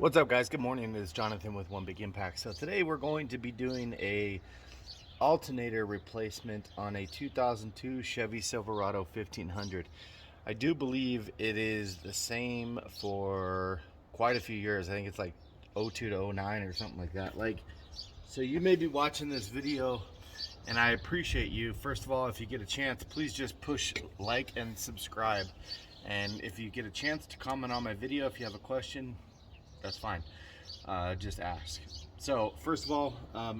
What's up, guys? Good morning. It's Jonathan with One Big Impact. So today we're going to be doing a alternator replacement on a 2002 Chevy Silverado 1500. I do believe it is the same for quite a few years. I think it's like 02 to 09 or something like that. So you may be watching this video, and I appreciate you. First of all, if you get a chance, please just push like and subscribe. And if you get a chance to comment on my video, if you have a question, that's fine. Just ask. So first of all,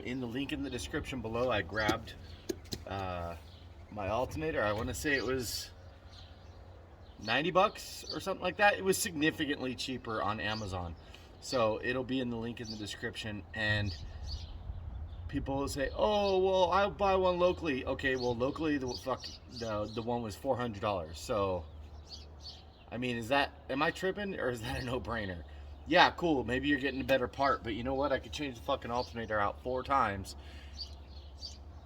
in the link in the description below, I grabbed my alternator. I want to say it was 90 bucks or something like that. It was significantly cheaper on Amazon. So it'll be in the link in the description. And people will say, oh, well, I'll buy one locally. Okay, well, locally, the one was $400. So, I mean, am I tripping, or is that a no-brainer? Yeah, cool, maybe you're getting a better part, but you know what? I could change the fucking alternator out 4 times,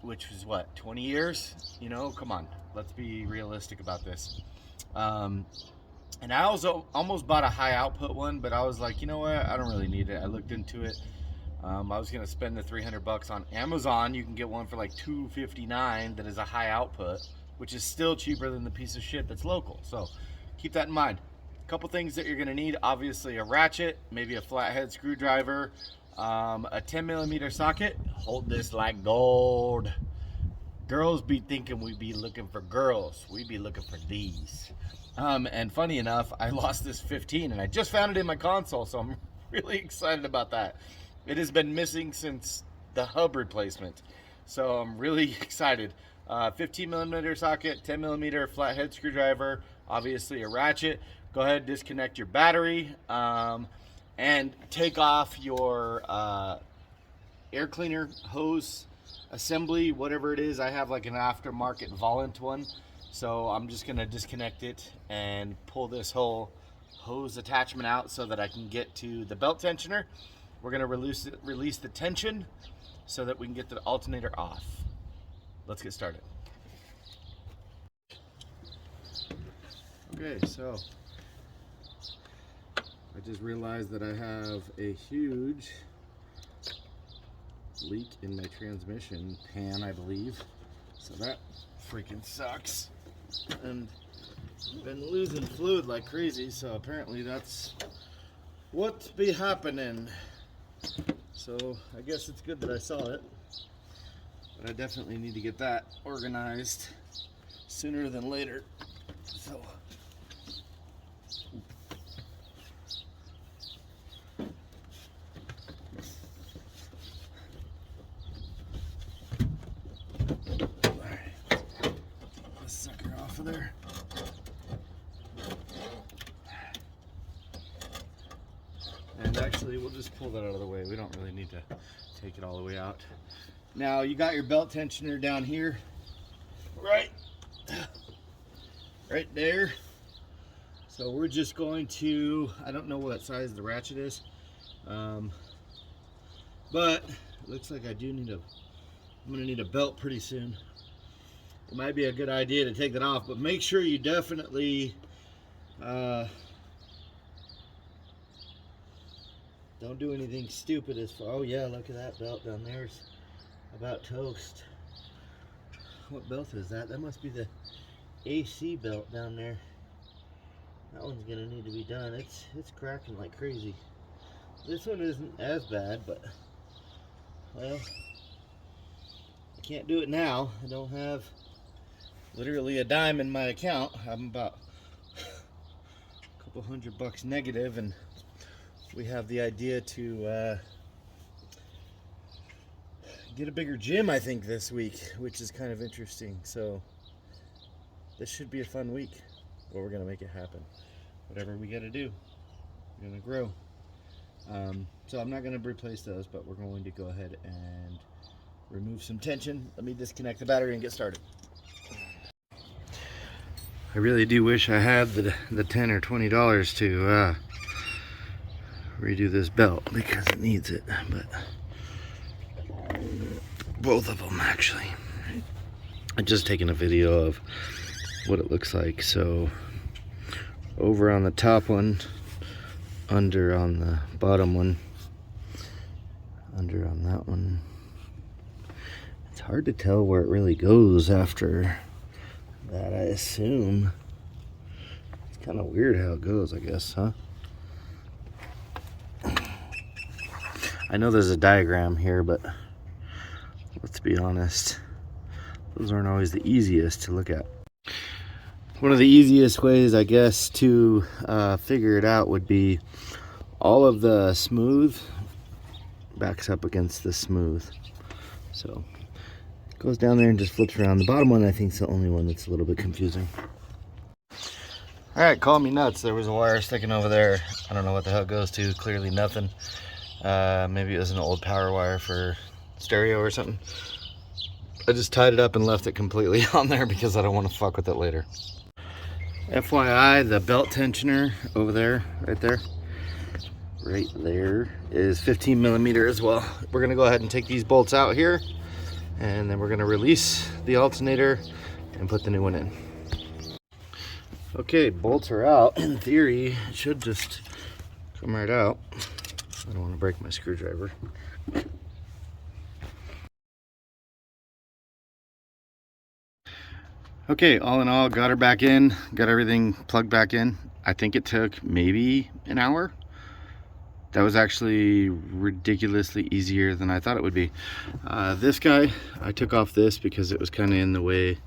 which was what, 20 years? You know, come on, let's be realistic about this. And I also almost bought a high output one, but I was like, you know what? I don't really need it. I looked into it. I was gonna spend the 300 bucks on Amazon. You can get one for like $259 that is a high output, which is still cheaper than the piece of shit that's local. So keep that in mind. Couple things that you're going to need: obviously a ratchet, maybe a flathead screwdriver, a 10mm socket. Hold this like gold. Girls be thinking we be looking for girls, we be looking for these. And funny enough, I lost this 15 and I just found it in my console, so I'm really excited about that. It has been missing since the hub replacement, so I'm really excited. 15mm socket, 10mm flathead screwdriver, obviously a ratchet. Go ahead, disconnect your battery, and take off your air cleaner hose assembly, whatever it is. I have like an aftermarket Volant one, so I'm just gonna disconnect it and pull this whole hose attachment out so that I can get to the belt tensioner. We're gonna release the tension so that we can get the alternator off. Let's get started. Okay, so I just realized that I have a huge leak in my transmission pan, I believe. So that freaking sucks. And I've been losing fluid like crazy, so apparently that's what's be happening. So I guess it's good that I saw it, but I definitely need to get that organized sooner than later. So of there. And actually, we'll just pull that out of the way. We don't really need to take it all the way out. Now, you got your belt tensioner down here, right there. So we're just going to, I don't know what size the ratchet is, but it looks like I'm gonna need a belt pretty soon. It might be a good idea to take that off, but make sure you definitely don't do anything stupid as far. Oh yeah, look at that belt down there. It's about toast. What belt is that? That must be the AC belt down there. That one's gonna need to be done. It's cracking like crazy. This one isn't as bad, but well, I can't do it now. I don't have literally a dime in my account. I'm about a couple $100 negative, and we have the idea to get a bigger gym, I think, this week, which is kind of interesting. So this should be a fun week, but we're gonna make it happen. Whatever we gotta do, we're gonna grow. So I'm not gonna replace those, but we're going to go ahead and remove some tension. Let me disconnect the battery and get started. I really do wish I had the $10 or $20 to redo this belt, because it needs it, but both of them actually. I just taken a video of what it looks like. So over on the top one, under on the bottom one, under on that one. It's hard to tell where it really goes after that, I assume. It's kind of weird how it goes, I guess, huh? I know there's a diagram here, but let's be honest, those aren't always the easiest to look at. One of the easiest ways, I guess, to figure it out would be all of the smooth backs up against the smooth. So it goes down there and just flips around. The bottom one, I think, is the only one that's a little bit confusing. All right, call me nuts. There was a wire sticking over there. I don't know what the hell it goes to. Clearly nothing. Maybe it was an old power wire for stereo or something. I just tied it up and left it completely on there because I don't want to fuck with it later. FYI, the belt tensioner over there, right there, is 15 millimeter as well. We're gonna go ahead and take these bolts out here, and then we're gonna release the alternator and put the new one in. Okay, bolts are out. In theory, it should just come right out. I don't want to break my screwdriver. Okay, all in all, got her back in, got everything plugged back in. I think it took maybe an hour. That was actually ridiculously easier than I thought it would be. This guy, I took off this because it was kind of in the way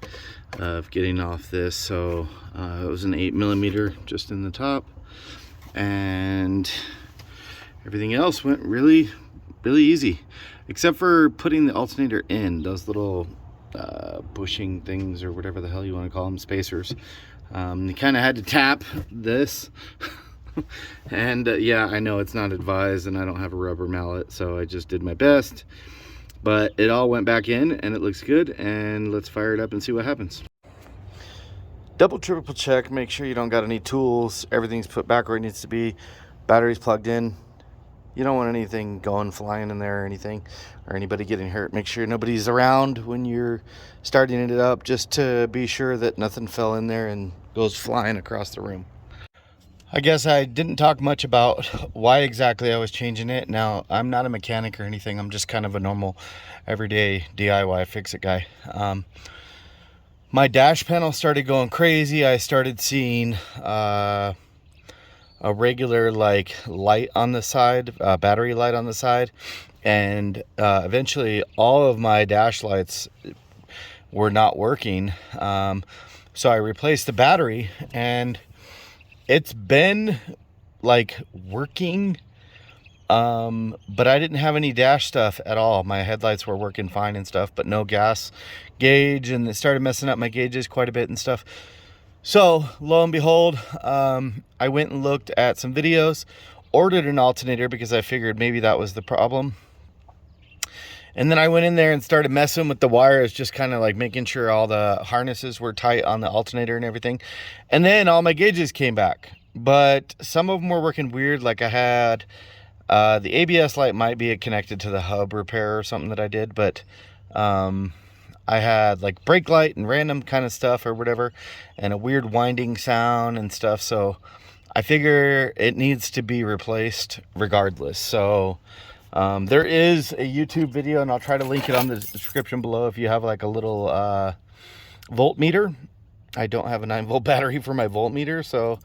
of getting off this. So it was an 8 millimeter just in the top, and everything else went really easy, except for putting the alternator in. Those little bushing things, or whatever the hell you want to call them, spacers. You kind of had to tap this. And yeah, I know it's not advised, and I don't have a rubber mallet, so I just did my best. But it all went back in, and it looks good, and let's fire it up and see what happens. Double, triple check, make sure you don't got any tools. Everything's put back where it needs to be. Battery's plugged in. You don't want anything going flying in there or anything, or anybody getting hurt. Make sure nobody's around when you're starting it up, just to be sure that nothing fell in there and goes flying across the room. I guess I didn't talk much about why exactly I was changing it. Now, I'm not a mechanic or anything. I'm just kind of a normal, everyday DIY fix-it guy. My dash panel started going crazy. I started seeing a regular like light on the side, battery light on the side, and eventually all of my dash lights were not working. So I replaced the battery, and it's been like working, but I didn't have any dash stuff at all. My headlights were working fine and stuff, but no gas gauge, and it started messing up my gauges quite a bit and stuff. So lo and behold, I went and looked at some videos, ordered an alternator because I figured maybe that was the problem. And then I went in there and started messing with the wires, just kind of like making sure all the harnesses were tight on the alternator and everything. And then all my gauges came back, but some of them were working weird. Like I had the ABS light might be connected to the hub repair or something that I did, but I had like brake light and random kind of stuff or whatever, and a weird winding sound and stuff. So I figure it needs to be replaced regardless. So there is a YouTube video, and I'll try to link it on the description below if you have like a little voltmeter. I don't have a 9-volt battery for my voltmeter, so,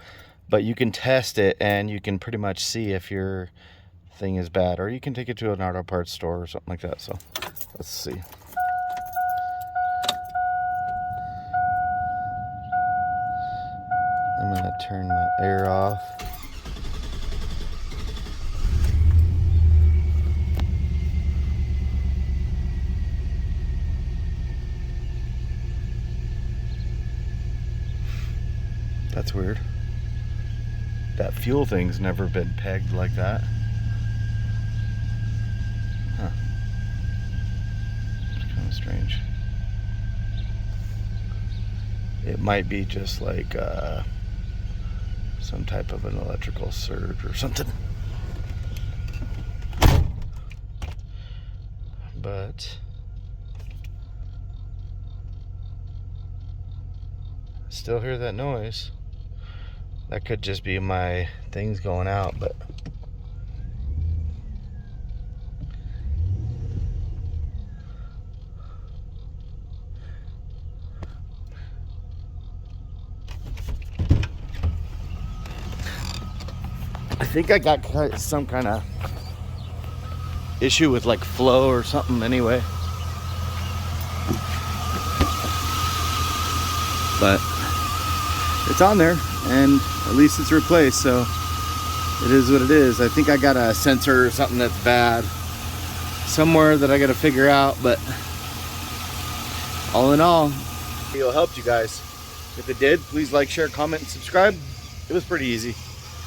but you can test it and you can pretty much see if your thing is bad, or you can take it to an auto parts store or something like that. So let's see. I'm gonna turn my air off. That's weird. That fuel thing's never been pegged like that. Huh. It's kind of strange. It might be just like some type of an electrical surge or something. But still hear that noise. That could just be my things going out, but I think I got some kind of issue with like flow or something anyway. But it's on there, and at least it's replaced, so it is what it is. I think I got a sensor or something that's bad somewhere that I got to figure out, but all in all, the video helped you guys. If it did, please like, share, comment, and subscribe. It was pretty easy,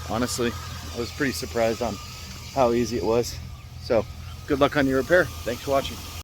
honestly. I was pretty surprised on how easy it was. So good luck on your repair. Thanks for watching.